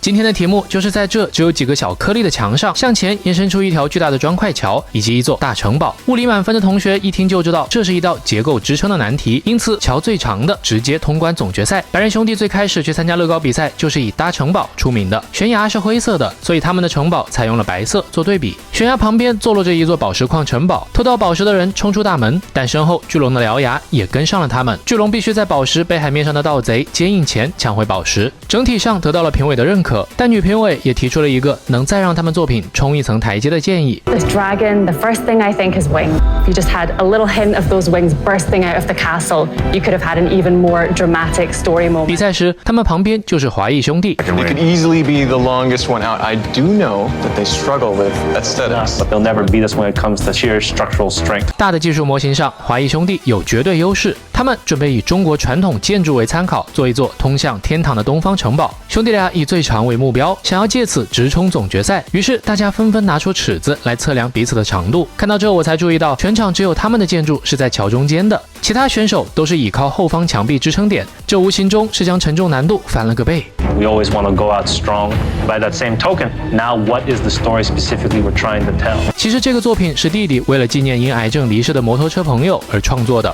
今天的题目就是在这只有几个小颗粒的墙上，向前延伸出一条巨大的砖块桥以及一座大城堡。物理满分的同学一听就知道，这是一道结构支撑的难题，因此桥最长的直接通关总决赛。白人兄弟最开始去参加乐高比赛就是以搭城堡出名的，悬崖是灰色的，所以他们的城堡采用了白色做对比。悬崖旁边坐落着一座宝石矿城堡，偷到宝石的人冲出大门，但身后巨龙的獠牙也跟上了他们。巨龙必须在宝石被海面上的盗贼接应前抢回宝石，整体上得到了评委的认可，但女评委也提出了一个能再让他们作品冲一层台阶的建议。This dragon, the first thing I think is wings. If you just had a little hint of those wings bursting out of the castle, you could have had an even more dramatic story moment. 比赛时，他们旁边就是华谊兄弟。It could easily be the longest one out. I do know that they struggle with aesthetics, but they'll never beat us when it comes to sheer structural strength. 大的技术模型上，华谊兄弟有绝对优势。他们准备以中国传统建筑为参考，做一座通向天堂的东方城堡。兄弟俩以最长为目标，想要借此直冲总决赛。于是大家纷纷拿出尺子来测量彼此的长度。看到这，我才注意到全场只有他们的建筑是在桥中间的，其他选手都是倚靠后方墙壁支撑点，这无形中是将承重难度翻了个倍。We always want to go out strong. By that same token, now what is the story specifically we're trying to tell? 其实这个作品是弟弟为了纪念因癌症离世的摩托车朋友而创作的。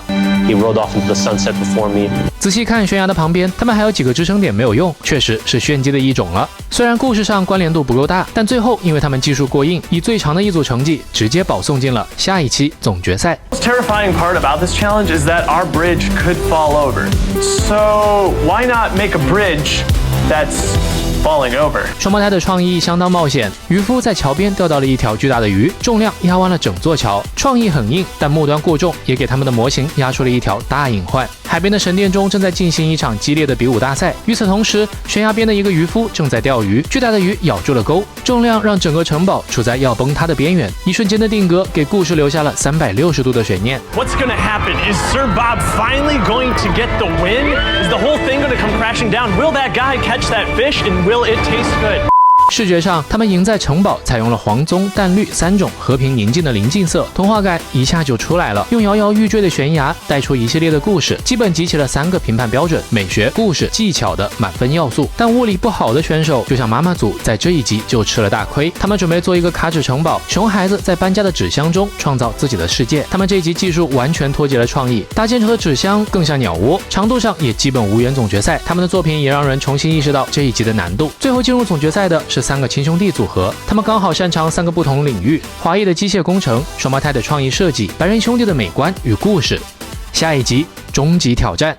He rode off into the sunset before me. 仔细看悬崖的旁边，他们还有几个支撑点没有用，确实是炫技的一种了。虽然故事上关联度不够大，但最后因为他们技术过硬，以最长的一组成绩直接保送进了下一期总决赛。The most terrifying part about this challenge is that our bridge could fall over. So why not make a bridge that's falling over? 双胞胎的创意相当冒险，渔夫在桥边钓到了一条巨大的鱼，重量压弯了整座桥，创意很硬，但末端过重也给他们的模型压出了一条大隐患。海边的神殿中正在进行一场激烈的比武大赛，与此同时，悬崖边的一个渔夫正在钓鱼，巨大的鱼咬住了钩，重量让整个城堡处在要崩塌的边缘。一瞬间的定格给故事留下了360度的悬念。 What's going to happen? Is Sir Bob finally going to get the win? Is the whole thing going to come crashing down? Will that guy catch that fish and will it taste good? 视觉上，他们赢在城堡采用了黄棕、淡绿3种和平宁静的临近色，童话感一下就出来了。用摇摇欲坠的悬崖带出一系列的故事，基本集齐了3个评判标准：美学、故事、技巧的满分要素。但物理不好的选手，就像妈妈组，在这一集就吃了大亏。他们准备做一个卡纸城堡，熊孩子在搬家的纸箱中创造自己的世界。他们这一集技术完全脱节了创意，搭建成的纸箱更像鸟窝，长度上也基本无缘总决赛。他们的作品也让人重新意识到这一集的难度。最后进入总决赛的是3个亲兄弟组合，他们刚好擅长3个不同领域：华裔的机械工程、双胞胎的创意设计、白人兄弟的美观与故事。下一集终极挑战。